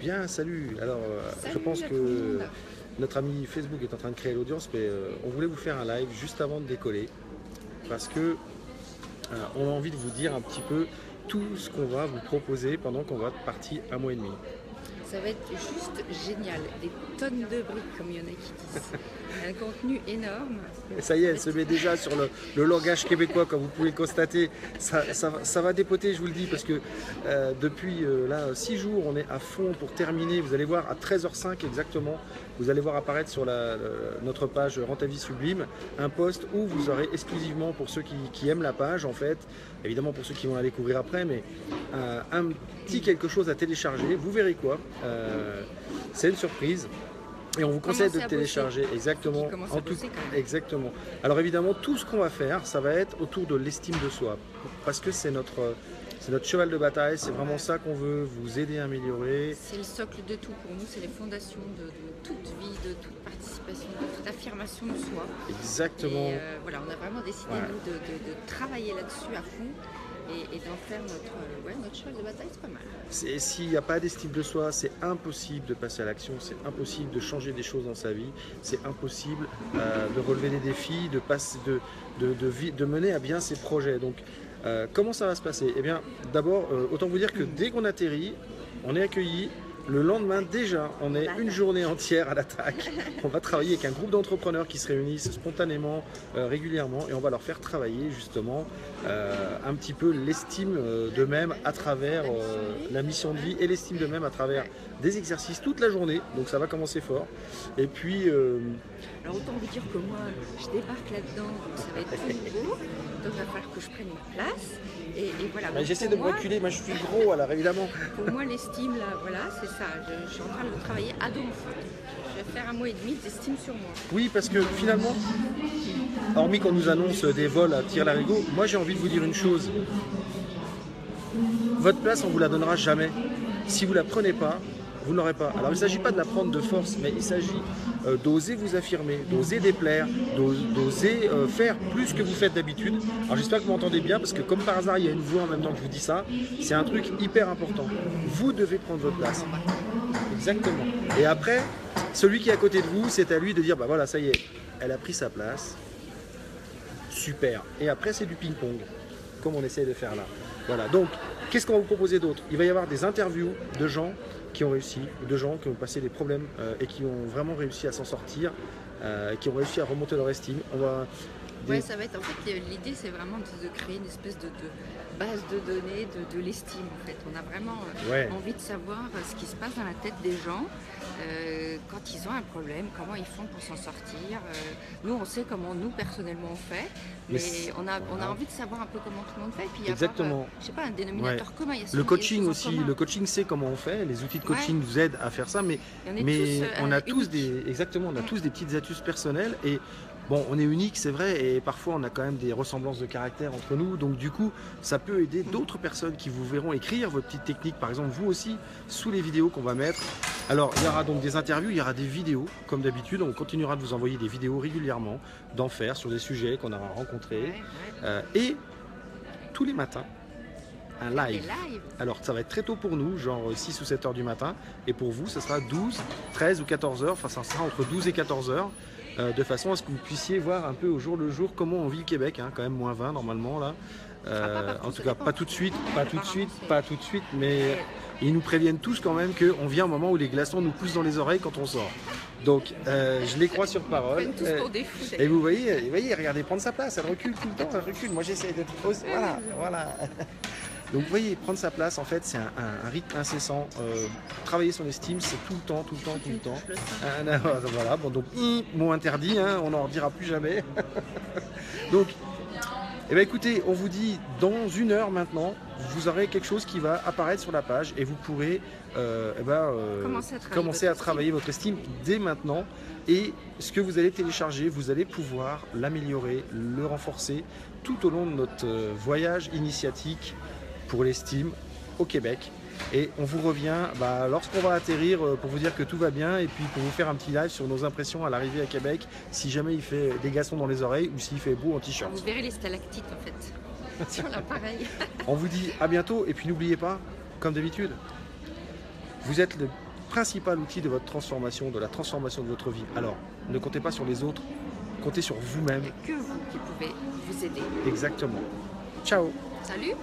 Bien, salut. Alors, je Salut pense à tout que le monde. notre ami Facebook est en train de créer l'audience, mais on voulait vous faire un live juste avant de décoller parce que on a envie de vous dire un petit peu tout ce qu'on va vous proposer pendant qu'on va être parti un mois et demi. Ça va être juste génial. Des tonnes de briques, comme il y en a qui disent. Un contenu énorme. Et ça y est, elle se met déjà sur le langage québécois, comme vous pouvez le constater. Ça va dépoter, je vous le dis, parce que depuis là 6 jours, on est à fond pour terminer. Vous allez voir à 13h05 exactement, vous allez voir apparaître sur notre page Rends ta vie sublime un post où vous aurez exclusivement, pour ceux qui aiment la page en fait, évidemment pour ceux qui vont la découvrir après, mais un petit quelque chose à télécharger. Vous verrez quoi. C'est une surprise. Et on vous conseille de télécharger exactement. Exactement. Alors évidemment, tout ce qu'on va faire, ça va être autour de l'estime de soi, parce que c'est notre cheval de bataille. C'est vraiment ça qu'on veut vous aider à améliorer. C'est le socle de tout pour nous. C'est les fondations de toute vie, de toute participation, de toute affirmation de soi. Exactement. Et voilà, on a vraiment décidé nous de travailler là-dessus à fond. Et d'en faire notre cheval de bataille, c'est pas mal. S'il n'y a pas d'estime de soi, c'est impossible de passer à l'action, c'est impossible de changer des choses dans sa vie, c'est impossible de relever des défis, de mener à bien ses projets. Donc, comment ça va se passer? Eh bien, d'abord, autant vous dire que dès qu'on atterrit, on est accueilli. Le lendemain, déjà, on est une journée entière à l'attaque. On va travailler avec un groupe d'entrepreneurs qui se réunissent spontanément, régulièrement, et on va leur faire travailler justement un petit peu l'estime d'eux-mêmes à travers la mission de vie et l'estime d'eux-mêmes à travers des exercices toute la journée. Donc ça va commencer fort. Et puis... Alors autant vous dire que moi, je débarque là-dedans, donc ça va être tout nouveau. Donc il va falloir que je prenne une place. Et voilà. J'essaie de me reculer, moi je suis gros alors évidemment. Pour moi l'estime là, voilà, c'est ça. Je suis en train de travailler à donf. Je vais faire un mois et demi d'estime sur moi. Oui, parce que finalement, hormis qu'on nous annonce des vols à tire-larigot, moi j'ai envie de vous dire une chose. Votre place, on ne vous la donnera jamais. Si vous ne la prenez pas, vous ne l'aurez pas. Alors il ne s'agit pas de la prendre de force, mais il s'agit d'oser vous affirmer, d'oser déplaire, d'oser faire plus que vous faites d'habitude. Alors j'espère que vous m'entendez bien, parce que comme par hasard, il y a une voix en même temps que je vous dis ça. C'est un truc hyper important. Vous devez prendre votre place. Exactement. Et après, celui qui est à côté de vous, c'est à lui de dire, bah voilà, ça y est, elle a pris sa place. Super. Et après, c'est du ping-pong, comme on essaye de faire là. Voilà. Donc, qu'est-ce qu'on va vous proposer d'autre? Il va y avoir des interviews de gens qui ont réussi, de gens qui ont passé des problèmes et qui ont vraiment réussi à s'en sortir, qui ont réussi à remonter leur estime. Ouais, ça va être en fait l'idée, c'est vraiment de créer une espèce de base de données de l'estime en fait. On a vraiment envie de savoir ce qui se passe dans la tête des gens quand ils ont un problème, comment ils font pour s'en sortir. Nous, on sait comment nous personnellement on fait, mais on a envie de savoir un peu comment tout le monde fait. Et puis avoir, je sais pas, un dénominateur commun. Le coaching aussi, le coaching sait comment on fait. Les outils de coaching nous aident à faire ça, mais on a tous des petites astuces personnelles et bon, on est unique, c'est vrai, et parfois on a quand même des ressemblances de caractère entre nous, donc du coup, ça peut aider d'autres personnes qui vous verront écrire vos petites techniques, par exemple vous aussi, sous les vidéos qu'on va mettre. Alors, il y aura donc des interviews, il y aura des vidéos, comme d'habitude, on continuera de vous envoyer des vidéos régulièrement, d'en faire sur des sujets qu'on aura rencontrés, et tous les matins, un live. Alors ça va être très tôt pour nous, genre 6 ou 7 heures du matin, et pour vous, ça sera 12, 13 ou 14 heures, enfin ça sera entre 12 et 14 heures. De façon à ce que vous puissiez voir un peu au jour le jour comment on vit le Québec, hein, quand même moins 20 normalement là. En tout cas pas tout de suite, mais ils nous préviennent tous quand même qu'on vient au moment où les glaçons nous poussent dans les oreilles quand on sort. Donc je les crois sur parole. Et vous voyez, regardez, prendre sa place, elle recule tout le temps, elle recule. Moi j'essaie d'être... Voilà. Donc vous voyez, prendre sa place, en fait, c'est un rythme incessant. Travailler son estime, c'est tout le temps. Voilà, bon, donc, mot interdit, hein, on n'en dira plus jamais. Donc, eh bien, écoutez, on vous dit, dans 1 heure maintenant, vous aurez quelque chose qui va apparaître sur la page et vous pourrez commencer à travailler votre estime dès maintenant. Et ce que vous allez télécharger, vous allez pouvoir l'améliorer, le renforcer tout au long de notre voyage initiatique pour l'estime au Québec. Et on vous revient lorsqu'on va atterrir pour vous dire que tout va bien et puis pour vous faire un petit live sur nos impressions à l'arrivée à Québec, si jamais il fait des glaçons dans les oreilles ou s'il fait beau en t-shirt. Vous verrez les stalactites en fait sur l'appareil. On vous dit à bientôt et puis n'oubliez pas, comme d'habitude, vous êtes principal outil de votre transformation, de la transformation de votre vie. Alors, ne comptez pas sur les autres, comptez sur vous-même. Il n'y a que vous qui pouvez vous aider. Exactement. Ciao. Salut.